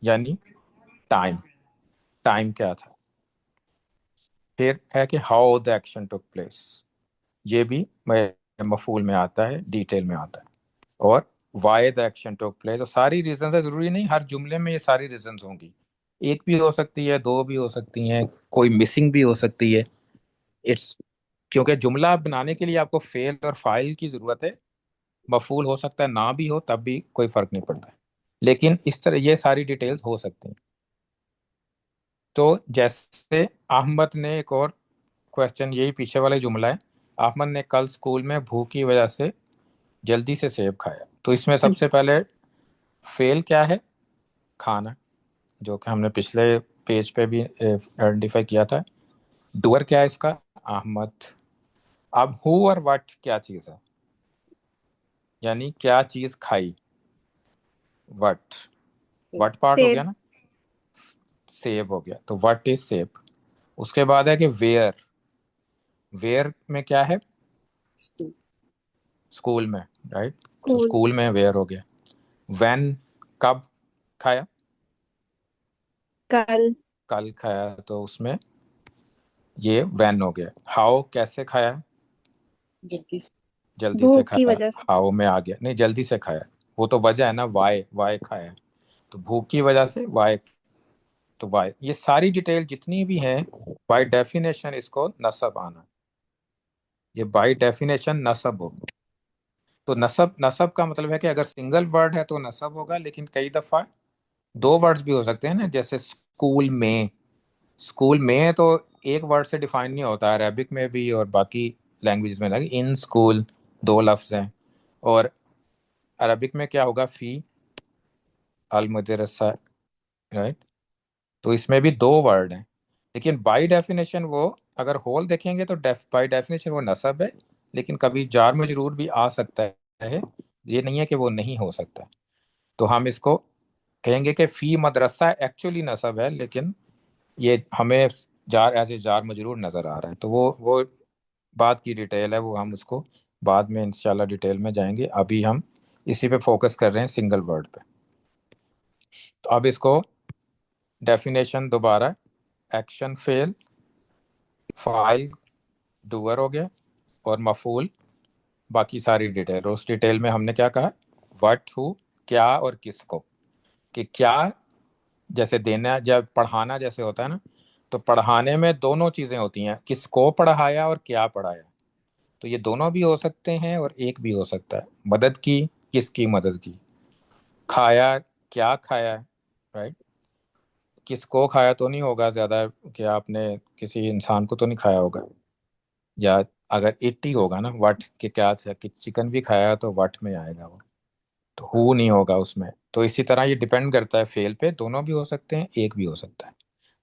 یعنی time, time کیا تھا. پھر ہے کہ how the action took place, یہ بھی مفعول میں آتا ہے، ڈیٹیل میں آتا ہے. اور why the action took place, اور ساری ریزنز ہے، ضروری نہیں ہر جملے میں یہ ساری ریزنز ہوں گی، ایک بھی ہو سکتی ہے، دو بھی ہو سکتی ہیں، کوئی مسنگ بھی ہو سکتی ہے. اٹس کیونکہ جملہ بنانے کے لیے آپ کو فعل اور فاعل کی ضرورت ہے. مفعول ہو سکتا ہے نہ بھی ہو، تب بھی کوئی فرق نہیں پڑتا ہے، لیکن اس طرح یہ ساری ڈیٹیلز ہو سکتی ہیں. تو جیسے احمد نے، ایک اور کوشچن یہی پیچھے والے جملہ ہے، احمد نے کل اسکول میں بھوک کی وجہ سے جلدی سے سیب کھایا. تو اس میں سب سے پہلے فعل کیا ہے؟ کھانا، جو کہ ہم نے پچھلے پیج پہ بھی آئیڈینٹیفائی کیا تھا. ڈور کیا ہے اس کا؟ احمد. اب ہو اور وٹ کیا چیز ہے، یعنی کیا چیز کھائی. وٹ، وٹ پارٹ ہو سیب. گیا نا، سیب ہو گیا، تو وٹ از سیب. اس کے بعد ہے کہ ویئر، ویئر میں کیا ہے؟ اسکول میں، رائٹ. تو اسکول. اسکول میں ویئر ہو گیا. وین، کب کھایا؟ کل. کل کھایا، تو اس میں یہ وین ہو گیا. ہاؤ، کیسے کھایا؟ جلدی سے بھوک کی کھایا، وجہ سے. ہاؤ میں آ گیا، نہیں جلدی سے کھایا، وہ تو وجہ ہے نا، وائی، وائی کھایا، تو بھوک کی وجہ سے وائی. تو وائی، یہ ساری ڈیٹیل جتنی بھی ہیں بائی ڈیفینیشن اس کو نصب آنا، یہ بائی ڈیفینیشن نصب ہوگا. تو نصب، نصب کا مطلب ہے کہ اگر سنگل ورڈ ہے تو نصب ہوگا، لیکن کئی دفعہ دو ورڈز بھی ہو سکتے ہیں نا، جیسے اسکول میں. اسکول میں تو ایک ورڈ سے ڈیفائن نہیں ہوتا، عربک میں بھی اور باقی لینگویج میں. لگے ان اسکول دو لفظ ہیں، اور عربک میں کیا ہوگا؟ فی المدرسہ، رائٹ. تو اس میں بھی دو ورڈ ہیں، لیکن بائی ڈیفینیشن وہ اگر ہول دیکھیں گے تو بائی ڈیفینیشن وہ نصب ہے، لیکن کبھی جار مجرور بھی آ سکتا ہے، یہ نہیں ہے کہ وہ نہیں ہو سکتا. تو ہم اس کو کہیں گے کہ فی مدرسہ ایکچولی نصب ہے، لیکن یہ ہمیں جار ایز اے جار مجرور نظر آ رہا ہے. تو وہ بات کی ڈیٹیل ہے، وہ ہم اس کو بعد میں انشاءاللہ ڈیٹیل میں جائیں گے. ابھی ہم اسی پہ فوکس کر رہے ہیں، سنگل ورڈ پہ. تو اب اس کو ڈیفینیشن دوبارہ، ایکشن فعل، فاعل ڈوور ہو گیا، اور مفعول باقی ساری ڈیٹیل. اور اس ڈیٹیل میں ہم نے کیا کہا؟ وٹ، ہو، کیا اور کس کو. کہ کیا جیسے دینا، جب پڑھانا جیسے ہوتا ہے نا، تو پڑھانے میں دونوں چیزیں ہوتی ہیں، کس کو پڑھایا اور کیا پڑھایا. تو یہ دونوں بھی ہو سکتے ہیں اور ایک بھی ہو سکتا ہے. مدد کی، کس کی مدد کی. کھایا، کیا کھایا، رائٹ. کس کو کھایا تو نہیں ہوگا زیادہ، کہ آپ نے کسی انسان کو تو نہیں کھایا ہوگا، یا اگر اٹ ہی ہوگا نا، وٹ کہ کیا تھا، کہ چکن بھی کھایا تو وٹ میں آئے گا وہ، تو ہو نہیں ہوگا اس میں. تو اسی طرح یہ ڈیپینڈ کرتا ہے فعل پہ، دونوں بھی ہو سکتے ہیں، ایک بھی ہو سکتا ہے.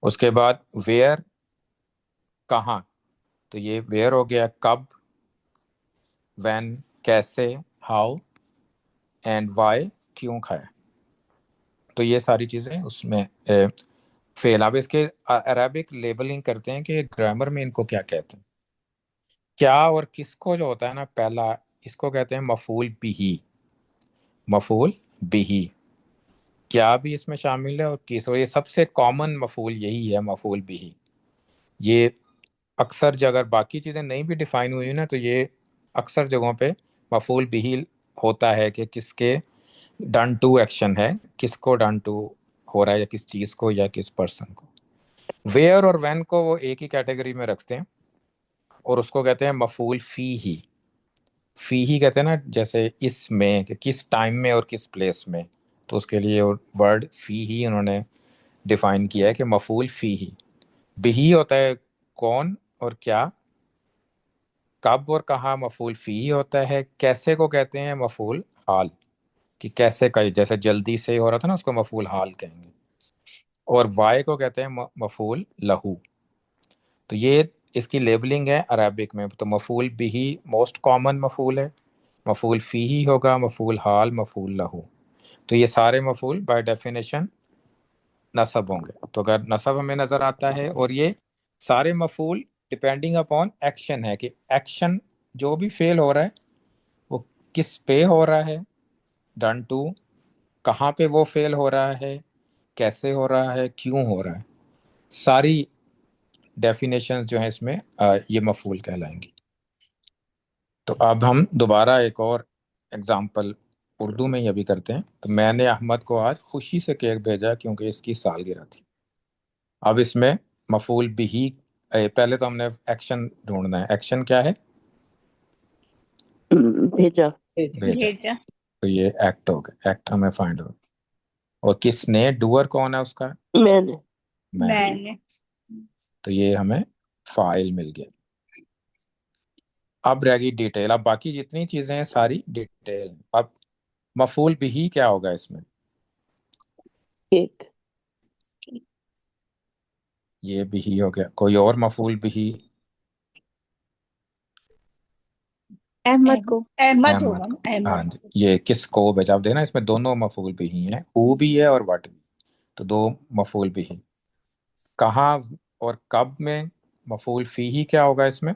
اس کے بعد ویئر، کہاں. تو یہ ویئر ہو گیا. کب، وین، کیسے، ہاؤ، اینڈ وائی، کیوں کھایا. تو یہ ساری چیزیں اس میں فعل. اب اس کے عربک لیبلنگ کرتے ہیں کہ گرامر میں ان کو کیا کہتے ہیں. کیا اور کس کو جو ہوتا ہے نا پہلا، اس کو کہتے ہیں مفعول بہی. مفعول بہی، کیا بھی اس میں شامل ہے اور کس، اور یہ سب سے کامن مفعول یہی ہے، مفعول بہی. یہ اکثر اگر باقی چیزیں نہیں بھی ڈیفائن ہوئی نا، تو یہ اکثر جگہوں پہ مفعول بہی ہوتا ہے کہ کس کے ڈن ٹو ایکشن ہے، کس کو ڈن ٹو ہو رہا ہے، یا کس چیز کو یا کس پرسن کو. ویئر اور وین کو وہ ایک ہی کیٹیگری میں رکھتے ہیں، اور اس کو کہتے ہیں مفعول فی ہی. فی ہی کہتے ہیں نا، جیسے اس میں، کہ کس ٹائم میں اور کس پلیس میں. تو اس کے لیے ورڈ فی ہی انہوں نے ڈیفائن کیا ہے کہ مفعول فی ہی. بہی ہوتا ہے کون اور کیا. کب اور کہاں مفعول فی ہی ہوتا ہے. کیسے کو کہتے ہیں مفعول حال، کہ کیسے کا، جیسے جلدی سے ہو رہا تھا نا، اس کو مفعول حال کہیں گے. اور وائی کو کہتے ہیں مفعول لہو. تو یہ اس کی لیبلنگ ہے عربک میں. تو مفعول بہی موسٹ کامن مفعول ہے، مفعول فی ہی ہوگا، مفعول حال، مفعول لہو. تو یہ سارے مفعول بائی ڈیفینیشن نصب ہوں گے. تو اگر نصب ہمیں نظر آتا ہے، اور یہ سارے مفعول ڈپینڈنگ اپون ایکشن ہے، کہ ایکشن جو بھی فیل ہو رہا ہے وہ کس پہ ہو رہا ہے، ڈن ٹو، کہاں پہ وہ فیل ہو رہا ہے، کیسے ہو رہا ہے، کیوں ہو رہا ہے، ساری ڈیفینیشنز جو ہیں اس میں یہ مفعول کہلائیں گی۔ تو اب ہم دوبارہ ایک اور اگزامپل اردو میں یہ بھی کرتے ہیں۔ تو میں نے احمد کو آج خوشی سے کیک بھیجا کیونکہ اس کی سالگرہ تھی۔ اب اس میں مفعول بھی، پہلے تو ہم نے ایکشن ڈھونڈنا ہے۔ ایکشن کیا ہے؟ بھیجا، بھیجا۔ تو یہ ایکٹ ہو گیا، ایکٹ ہمیں فائنڈ ہو۔ اور کس نے، ڈوور کون ہے اس کا؟ میں نے، میں نے۔ تو یہ ہمیں فاعل مل گیا۔ اب رہ گئی ڈیٹیل۔ اب باقی جتنی چیزیں ہیں ساری ڈیٹیل۔ اب مفعول بھی کیا ہوگا اس میں؟ کیک، یہ بھی ہو گیا۔ کوئی اور مفعول بھی؟ احمد کو، احمد کو۔ ہاں جی، یہ کس کو بھیجا؟ آپ دیکھنا اس میں دونوں مفعول بھی ہیں، ہو بھی ہے اور وٹ بھی، تو دو مفعول بھی ہیں۔ کہاں اور کب میں مفعول فی ہی کیا ہوگا اس میں؟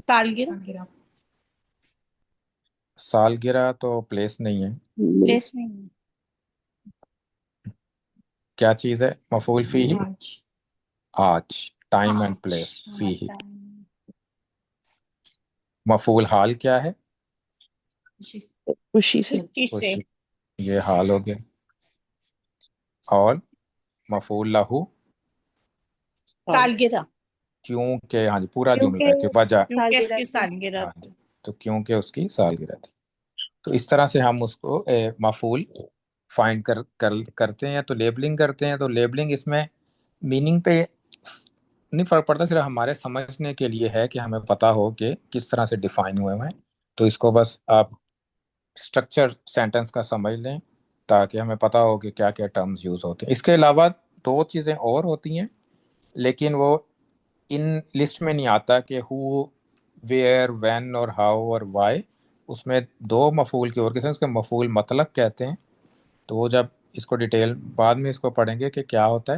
سالگرہ، سالگرہ تو پلیس نہیں ہے، پلیس نہیں، کیا چیز ہے مفعول فی ہی؟ آج، ٹائم اینڈ پلیس، فی ہی۔ مفعول حال کیا ہے؟ خوشی سے، خوشی، یہ حال ہو گیا۔ اور مفعول لہو؟ سالگرہ، کیونکہ، ہاں جی پورا جملہ ہے کیونکہ کہ وجہ، کیونکہ اس کی سالگرہ ہاں تھی۔ جی، تو کیونکہ اس کی سالگرہ تھی۔ تو اس طرح سے ہم اس کو مفعول فائنڈ کرتے ہیں، تو لیبلنگ کرتے ہیں۔ تو لیبلنگ اس میں میننگ پہ نہیں فرق پڑتا، صرف ہمارے سمجھنے کے لیے ہے کہ ہمیں پتہ ہو کہ کس طرح سے ڈیفائن ہوئے ہیں۔ تو اس کو بس آپ اسٹرکچر سینٹنس کا سمجھ لیں تاکہ ہمیں پتہ ہو کہ کیا کیا ٹرمز یوز ہوتے ہیں۔ اس کے علاوہ دو چیزیں اور ہوتی ہیں لیکن وہ ان لسٹ میں نہیں آتا، کہ ہو، ویئر، وین اور ہاؤ اور وائی۔ اس میں دو مفعول کی اور قسم، اس کے مفعول مطلق کہتے ہیں۔ تو وہ جب اس کو ڈیٹیل بعد میں اس کو پڑھیں گے کہ کیا ہوتا ہے۔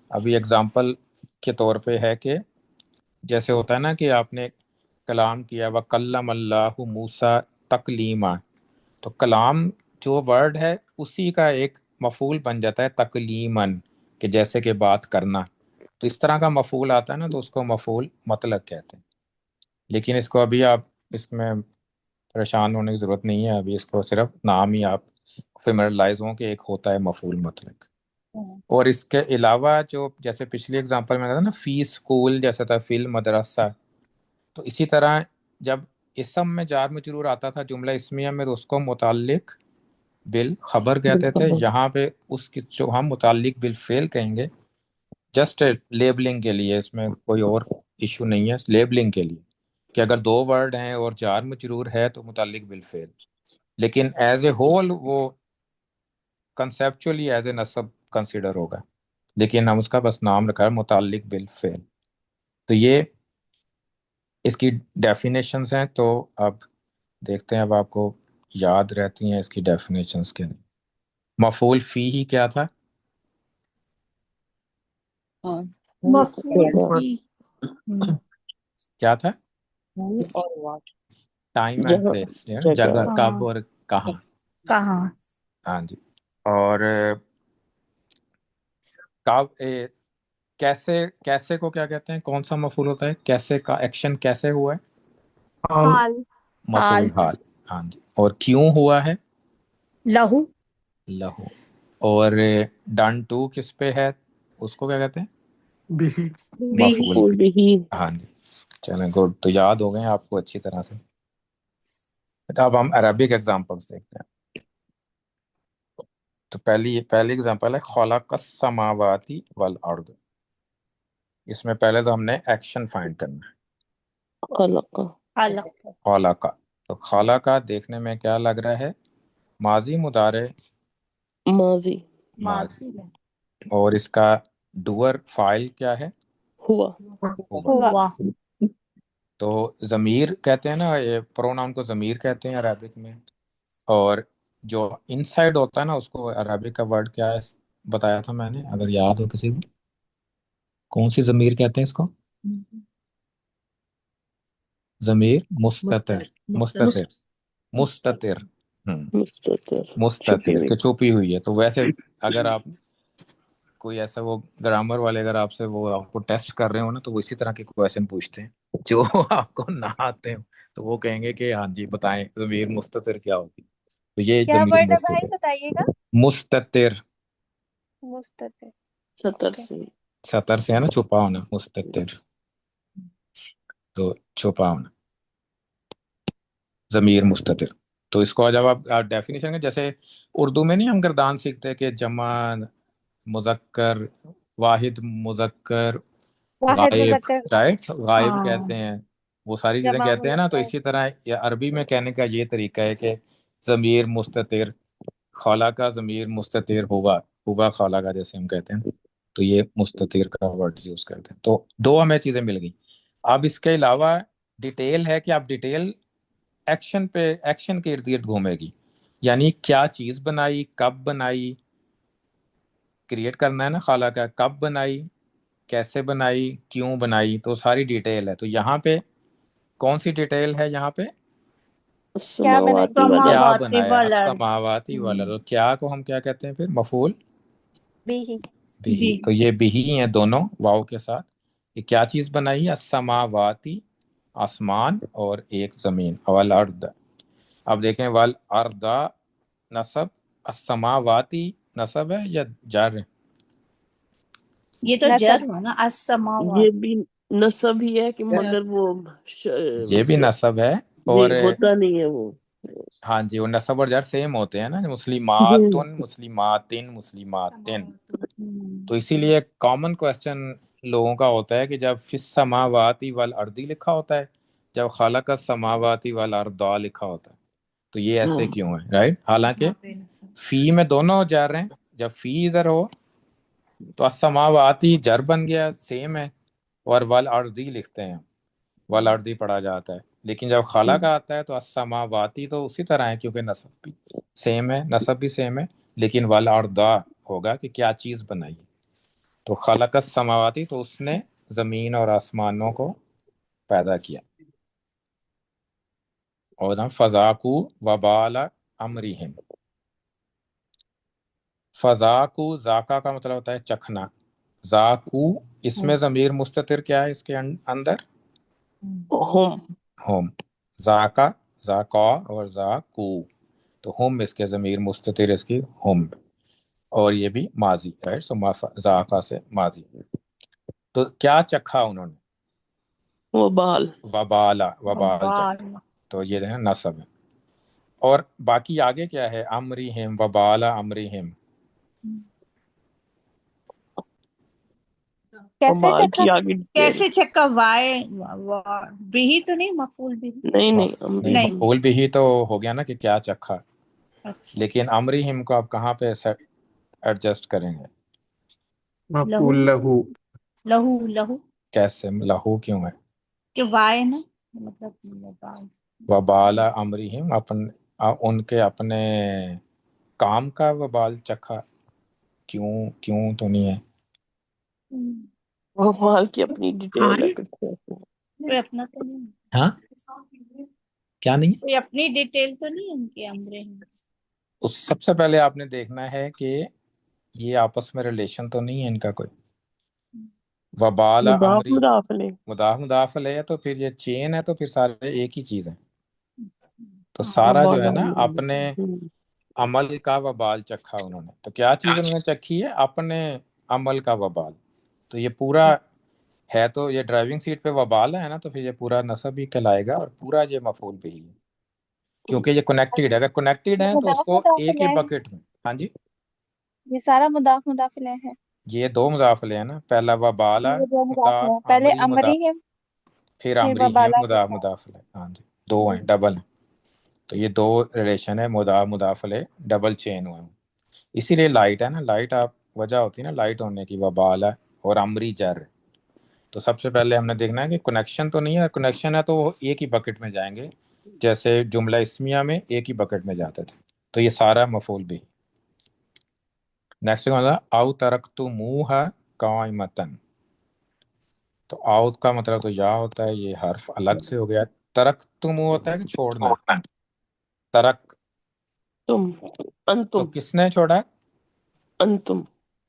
ابھی اگزامپل کے طور پہ ہے کہ جیسے ہوتا ہے نا کہ آپ نے کلام کیا، وَكَلَّمَ اللَّهُ مُوسَىٰ تَكْلِيمًا، تو کلام جو ورڈ ہے اسی کا ایک مفعول بن جاتا ہے تکلیماً، کہ جیسے کہ بات کرنا۔ تو اس طرح کا مفعول آتا ہے نا تو اس کو مفعول مطلق کہتے ہیں۔ لیکن اس کو ابھی آپ اس میں پریشان ہونے کی ضرورت نہیں ہے، ابھی اس کو صرف نام ہی آپ فیمرلائز ہوں کہ ایک ہوتا ہے مفعول مطلق۔ اور اس کے علاوہ جو جیسے پچھلی اگزامپل میں کہا تھا نا، فی اسکول جیسا تھا، فی المدرسہ، تو اسی طرح جب اسم میں جار مجرور آتا تھا جملہ اسمیہ میں تو اس کو متعلق بالخبر کہتے تھے۔ یہاں پہ اس کی جو ہم متعلق بالفعل کہیں گے، جسٹ لیبلنگ کے لیے، اس میں کوئی اور ایشو نہیں ہے، لیبلنگ کے لیے کہ اگر دو ورڈ ہیں اور جار مجرور ہے تو متعلق بالفعل، لیکن ایز اے ہول وہ کنسیپچولی ایز اے نصب کنسیڈر ہوگا، لیکن ہم اس کا بس نام رکھا ہے متعلق بالفعل۔ تو یہ اس کی ڈیفینیشنز ہیں۔ تو اب دیکھتے ہیں اب آپ کو یاد رہتی ہیں اس کی ڈیفینیشنز کے لیے۔ مفعول فی ہی کیا تھا؟ مفعول بھی، کیا تھا؟ اور ٹائم اینڈ پلیس، جگہ، کب اور کہاں۔ کہاں، ہاں جی۔ اور کب، کیسے، کیسے کو کیا کہتے ہیں؟ کون سا مفعول ہوتا ہے کیسے کا؟ ایکشن کیسے ہوا ہے؟ حال، مفعول حال۔ ہاں جی۔ اور کیوں ہوا ہے؟ لہو، لہو۔ اور ڈن ٹو کس پہ ہے؟ اس کو کیا کہتے ہیں؟ مفعول بھی۔ بھی، ہاں جی، چلیں گڈ، تو یاد ہو گئے آپ کو اچھی طرح سے۔ اب ہم عربک ایگزامپلس دیکھتے ہیں۔ تو پہلی ایگزامپل ہے خلق السماوات والارض۔ اس میں پہلے تو ہم نے ایکشن فائنڈ کرنا ہے، خلق، خلق، خلق۔ تو خلق دیکھنے میں کیا لگ رہا ہے؟ ماضی، مضارع، ماضی، ماضی۔ اور اس کا ڈوور فاعل کیا ہے؟ ہوا، ہوا۔ ہوا، تو ضمیر کہتے ہیں نا، یہ پروناؤن کو ضمیر کہتے ہیں عربک میں۔ اور جو ان سائڈ ہوتا ہے نا اس کو عربک کا ورڈ کیا ہے بتایا تھا میں نے، اگر یاد ہو کسی کو؟ کون سی ضمیر کہتے ہیں اس کو؟ ضمیر مستتر، مستتر، مستتر، مستتر، مستتر کہ چھپی ہوئی ہے۔ تو ویسے اگر آپ کوئی ایسا وہ گرامر والے اگر آپ سے وہ آپ کو ٹیسٹ کر رہے ہو نا تو وہ اسی طرح کے کویشچن پوچھتے ہیں جو آپ کو نہ آتے ہوں تو وہ کہیں گے کہ ہاں جی بتائیں ضمیر مستتر کیا ہوتی ہے. تو یہ کیا ضمیر ورڈ ہے بھائی مستتر بتائیے گا؟ مستتر مستتر. ستر اوکے. سے. سطر سے ہے نا چھپا ہونا مستتر تو چھپا ہونا ضمیر مستتر. تو اس کو جب آپ ڈیفینیشن ہے جیسے اردو میں نہیں ہم گردان سیکھتے کہ جمع مذکر واحد مذکر واحد غائب مذکر رائٹ غائب ہاں کہتے ہیں وہ ساری چیزیں جمع کہتے ہیں نا. تو مذکر. اسی طرح یہ عربی میں کہنے کا یہ طریقہ ہے کہ ضمیر مستتر خلا کا ضمیر مستتر ہوگا ہوگا خلا کا جیسے ہم کہتے ہیں تو یہ مستتر کا ورڈ یوز کرتے ہیں. تو دو ہمیں چیزیں مل گئیں. اب اس کے علاوہ ڈیٹیل ہے کہ آپ ڈیٹیل ایکشن پہ ایکشن کے ارد گرد گھومے گی یعنی کیا چیز بنائی کب بنائی کریٹ کرنا ہے نا خالہ کا کب بنائی کیسے بنائی کیوں بنائی تو ساری ڈیٹیل ہے. تو یہاں پہ کون سی ڈیٹیل ہے یہاں پہ کیا بنائی؟ السماواتی کیا سماواتی بنایا والارض السماواتی والارض. تو کیا کو ہم کیا کہتے ہیں پھر مفعول بھی ہی. بھی. بھی تو یہ بھی ہیں دونوں واو کے ساتھ. یہ کیا چیز بنائی ہے السماواتی آسمان اور ایک زمین والارض. اب دیکھیں والارض نصب السماواتی نصب ہے یا جر ہے؟ یہ تو نصب. جر ہو نا السماوات یہ بھی نصب ہی ہے کہ مگر وہ یہ بھی نصب ہے اور نہیں ہوتا نہیں ہے وہ. ہاں جی وہ نصب اور جر سیم ہوتے ہیں نا مسلماتن مسلماتن مسلماتن. تو اسی لیے کامن کوشچن لوگوں کا ہوتا ہے کہ جب فی السماواتی والارض لکھا ہوتا ہے جب خلق السماواتی والارض لکھا ہوتا ہے تو یہ ایسے کیوں ہے رائٹ. حالانکہ فی میں دونوں جر ہیں جب فی ادھر ہو تو السماواتی جر بن گیا سیم ہے اور والارضی لکھتے ہیں والارضی پڑھا جاتا ہے. لیکن جب خلا کا آتا ہے تو السماواتی تو اسی طرح ہے کیونکہ نصب بھی سیم ہے نصب بھی سیم ہے لیکن والارض ہوگا کہ کیا چیز بنائی. تو خلق السماواتی تو اس نے زمین اور آسمانوں کو پیدا کیا. اور فذاقو وبال امرہم. فذاقو ذاکا کا مطلب ہوتا ہے چکھنا. ذاکو اس میں ضمیر مستتر کیا ہے اس کے اندر ہم ہوم. ذاکا ذاکا اور ذاکو تو ہوم اس کے ضمیر مستتر اس کی ہوم اور یہ بھی ماضی رائٹ. سو ذاکا سے ماضی. تو کیا چکھا انہوں نے وبال وبالا وبال وبال چکھا تو یہ ہے نصب ہے. اور باقی آگے کیا ہے امرہم وبالا امرہم. کیسے وبال چکھا؟ کی آگے ڈیٹیل. کیسے چکا وائے بھی تو نہیں مفعول بھی نہیں نہیں امرہم. مفعول بھی ہی تو ہو گیا نا کہ کیا چکھا. اچھا لیکن امرہم کو آپ کہاں پہ ایڈجسٹ کریں گے لہو لہو لہو لہو کیسے لہو کیوں ہے کہ وائے نا مطلب وبال. وبالا امرہم ان کے اپنے کام کا وبال چکھا کیوں کیوں تو نہیں ہے وبال کی اپنی ڈیٹیل ہے کچھ. کوئی اپنا تو نہیں ہاں کیا نہیں ہے؟ کوئی اپنی ڈیٹیل تو نہیں ان کے امرے ہیں. اس سب سے پہلے آپ نے دیکھنا ہے کہ یہ آپس میں ریلیشن تو نہیں ہے ان کا کوئی. وبالا مضاف امری مضاف علیہ. مضاف ہے تو پھر یہ چین ہے تو پھر سارے ایک ہی چیز ہے. تو سارا جو وبال ہے نا امرہم. اپنے عمل کا وبال چکھا انہوں نے. تو کیا چیز انہوں نے چکھی ہے اپنے عمل کا وبال. تو یہ پورا ہے تو یہ ڈرائیونگ سیٹ پہ وبال ہے نا تو پھر یہ پورا نصب ہی کہلائے گا اور پورا یہ مفعول بھی ہے کیونکہ یہ کنیکٹڈ ہے. اگر کنیکٹڈ ہے تو اس مضاف کو مضاف ایک ہی الیہ ہے. بکٹ میں. ہاں جی یہ سارا مضاف مضاف الیہ ہے. یہ دو مضاف لے ہیں نا پہلا وبالا یہ دو مضاف مضاف ہیں پہلے امری مضاف امرہم پھر پھر امری ہم وبالا کے ساتھ. مضاف لے. ہاں جی دو ہیں ڈبل ہیں. تو یہ دو ریلیشن ہے مضاف لے ڈبل چین ہوئے ہیں. اسی لیے لائٹ ہے نا لائٹ آپ وجہ ہوتی ہے نا لائٹ ہونے کی وبال ہے اور امری جر. تو سب سے پہلے ہم نے دیکھنا ہے کہ کنیکشن تو نہیں ہے. کنیکشن ہے تو وہ ایک ہی بکٹ میں جائیں گے جیسے جملہ اسمیہ میں ایک ہی بکٹ میں جاتے تھے. تو یہ سارا مفعول بھی. نیکسٹ او ترکتموہا قائمتن. تو آؤ کا مطلب تو یا ہوتا ہے یہ حرف الگ سے ہو گیا. ترکتمو ہوتا ہے کہ چھوڑنا. ترک تم تو انتم کس نے چھوڑا انتم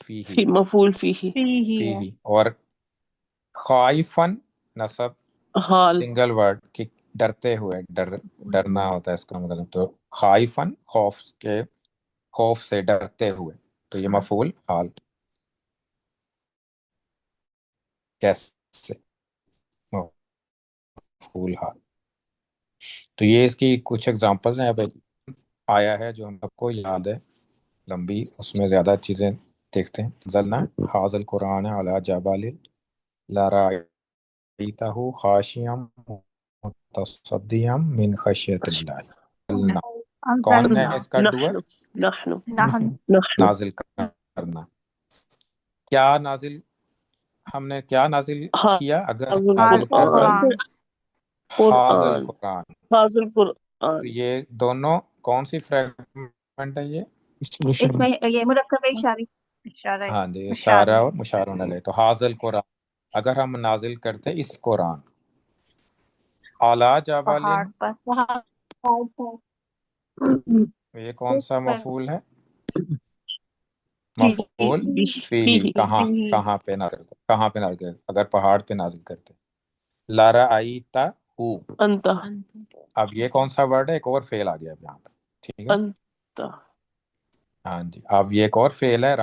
فی في مفعول فيه فيه ہے فی اور خائفن نصب حال سنگل ورڈ کہ ڈرتے ہوئے ڈرنا ہوتا ہے اس کا مطلب، تو خائفن خوف سے ڈرتے ہوئے، تو یہ مفعول حال کیسے مفعول حال. تو یہ اس کی کچھ ایگزامپلز ہیں. اب ایک آیا ہے جو ہم سب کو یاد ہے لمبی، اس میں زیادہ چیزیں دیکھتے ہیں. نزلنا حاضل قرآن علی جبل لرأیتہ خاشعا متصدعا من خشیۃ اللہ. نزلنا کون ہے انزلنا اس کا ڈوئر؟ نحن نحن نحن نازل کرنا. کیا نازل، ہم نے کیا نازل کیا؟ اگر حاضر نازل کرتے القرآن حاضل قرآن قرآن. حاضر تو قرآن یہ دونوں کون سی فریگمنٹ ہے یہ؟ اس میں یہ مرکب اشاری اشارہ ہاں جی، اشارہ اشارہ اور مشار علیہ. تو حاضل قرآن اگر ہم نازل کرتے اس قرآن اعلی جبل، پہاڑ پر وہاں یہ کون سا مفعول ہے؟ فی مفعول فی. فی کہاں فيه کہاں پہ نازل کرتے، کہاں پہ نازل کرتے؟ اگر پہاڑ پہ نازل کرتے. لرأیتہ، انت اب یہ کون سا ورڈ ہے؟ ایک اور فعل آ گیا اب یہاں پہ، ٹھیک ہے. انت ہاں جی، اب یہ ایک اور فعل ہے.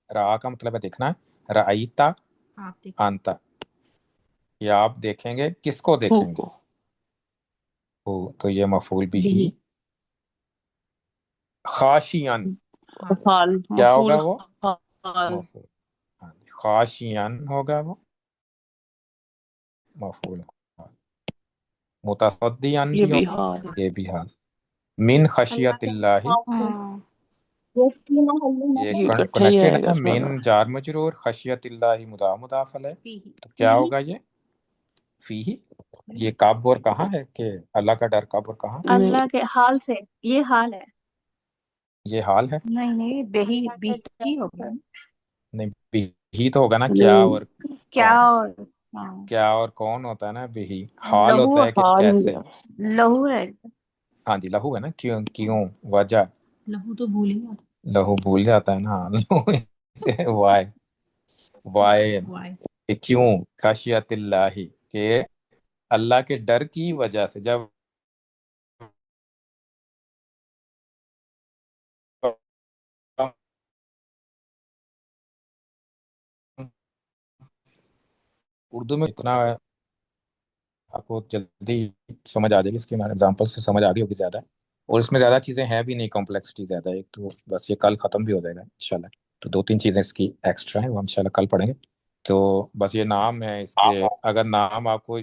را کا مطلب ہے دیکھنا. رأیتہ آپ دیکھیں انت، یہ آپ دیکھیں گے، کس کو ہو دیکھیں گے؟ کو ہو، تو یہ مفعول بھی بھی خاشعاً، حال حال کیا مفعول ہوگا وہ؟ حال مفعول. ہاں جی، خاشعاً ہوگا وہ مفعول. متصدیاً یہ بھی بھی ہوگا، حال یہ بھی حال. من خشیت اللہ، یہ یہ اکٹھا ہی کنیکٹڈ آئے ہے گا نا، سارا. من جار مجرور، خشیت اللہ مضاف علیہ. فيه تو کیا ہوگا یہ؟ فی. یہ کب اور کہاں ہے کہ اللہ کا ڈر کب اور کہاں؟ نہیں اللہ کے حال سے، یہ حال ہے. یہ حال ہے. نہیں بہی ہوگا نہیں، بھی تو ہوگا نا، کیا نہیں اور کیا کون. اور ہاں کیا اور کون ہوتا ہے نا بھی. حال لہو ہوتا ہے کہ حال کیسے. لہو ہے ہاں جی، لہو ہے نا، کیوں وجہ. لہو تو بھول ہی جاتا لہو بھول جاتا ہے نا. لہو وائے وائے وائے. کہ کیوں، خشیت اللہ کہ اللہ کے ڈر کی وجہ سے. جب اردو میں اتنا آپ کو جلدی سمجھ آ جائے گی، اس کی ایگزامپل سے سمجھ آ گئی ہوگی زیادہ، اور اس میں زیادہ چیزیں ہیں بھی نہیں، کمپلیکسٹی زیادہ ہے. ایک تو بس یہ کل ختم بھی ہو جائے گا انشاءاللہ. تو 2-3 چیزیں اس کی ایکسٹرا ہیں، وہ ہم انشاءاللہ کل پڑھیں گے. تو بس یہ نام ہے اس کے. اگر نام آپ کو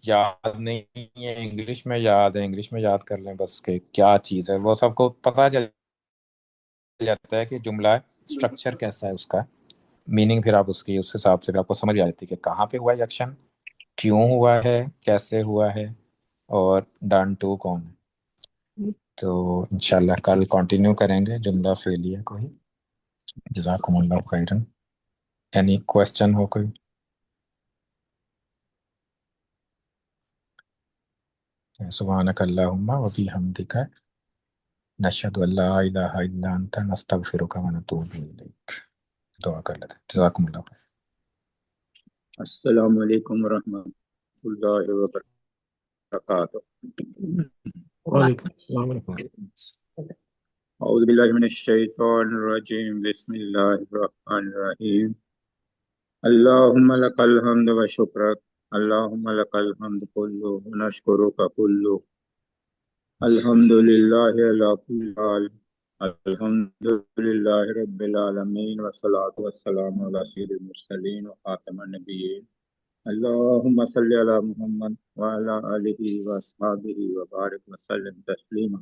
یاد نہیں ہے، انگلش میں یاد ہے، انگلش میں یاد کر لیں بس کہ کیا چیز ہے، وہ سب کو پتہ چل جاتا ہے کہ جملہ اسٹرکچر کیسا ہے اس کا، میننگ پھر آپ اس حساب سے پھر آپ کو سمجھ آ جاتی ہے کہ کہاں پہ ہوا ہے ایکشن، کیوں ہوا ہے، کیسے ہوا ہے، اور ڈن ٹو کون ہے. تو انشاءاللہ کل کنٹینیو کریں گے جملہ فعلیہ کو ہی. جزاکم اللہ خیرن. اینی کوشچن ہو کوئی؟ سبحانک اللہم و بحمدک نشہد ان لا الہ الا انت نستغفرک و نتوب الیک. دعا کر لیتے ہیں. جزاکم اللہ خیر. السلام علیکم ورحمۃ اللہ وبرکاتہ. وعلیکم السلام ورحمۃ اللہ. اعوذ باللہ من الشیطان الرجیم. بسم اللہ الرحمن الرحیم. اللہم لک الحمد و شکرک، اللہم لک الحمد کلو و نشکرک کلو، الحمد للہ علی کل حال، الحمد للہ رب العالمین، والصلاة والسلام علی سید المرسلین و خاتم النبیین. اللہم صلی علی محمد وعلی آلہ واصحابہ وبارک وسلم تسلیما.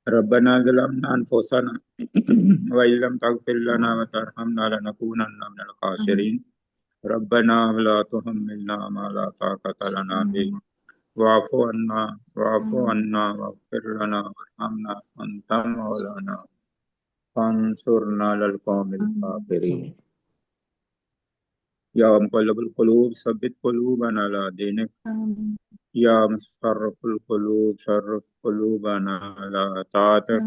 ربنا ظلمنا انفسنا وإن لم تغفر لنا وترحمنا لنكونن من الخاسرين. ربنا لا تحملنا ما لا طاقة لنا به واعف عنا واغفر لنا وارحمنا أنت مولانا فانصرنا على القوم الكافرين. یا مقلب القلوب ثبت قلوبنا على دينك. یا مصرف القلوب صرف قلوبنا على طاعتك.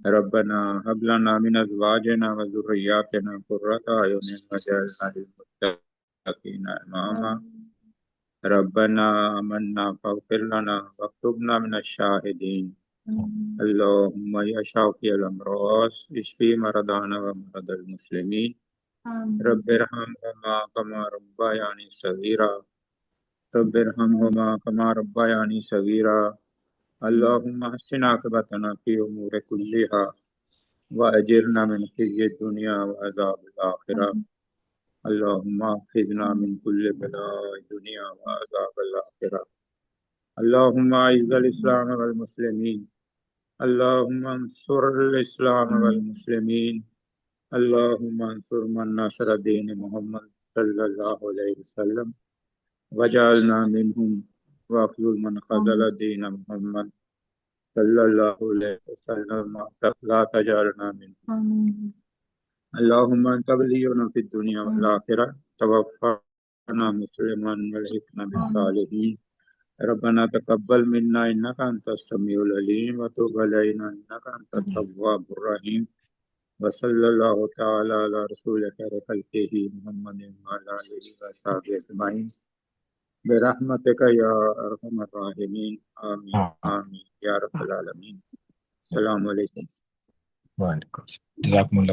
ربنا هب لنا من ازواجنا وذرياتنا قرة اعين واجعلنا للمتقين اماما ربنا آمنا فاغفر لنا واكتبنا من الشاهدين اللهم يا شافي الأمراض اشفي مرضانا ومرضى المسلمين رب ارحمهما كما ربياني صغيرا رب ارحمهما كما ربياني صغيرا اللهم احسن عاقبتنا في أمور كلها وأجرنا من خزي الدنيا وعذاب الآخرة اللهم احفظنا من كل بلاء الدنيا وعذاب الآخرة اللهم أعز الإسلام والمسلمين اللهم انصر الإسلام والمسلمين اللهم انصر من نصر دين محمد صلى الله عليه وسلم وجعلنا منهم واخذل من خذل دين محمد صلى الله عليه وسلم لا تجعلنا منهم اللهم أنت ولينا في الدنيا والآخرة توفنا مسلما والحقنا بالصالحين ربنا تقبل منا إنك أنت السميع العليم وتب علينا إنك أنت التواب الرحيم وصلى الله تعالى على رسول خير خلقه محمد وعلى آله وصحبه أجمعين برحمتك يا أرحم الراحمين آمين آمين يا رب العالمين السلام علیکم وعلیکم السلام جزاکم اللہ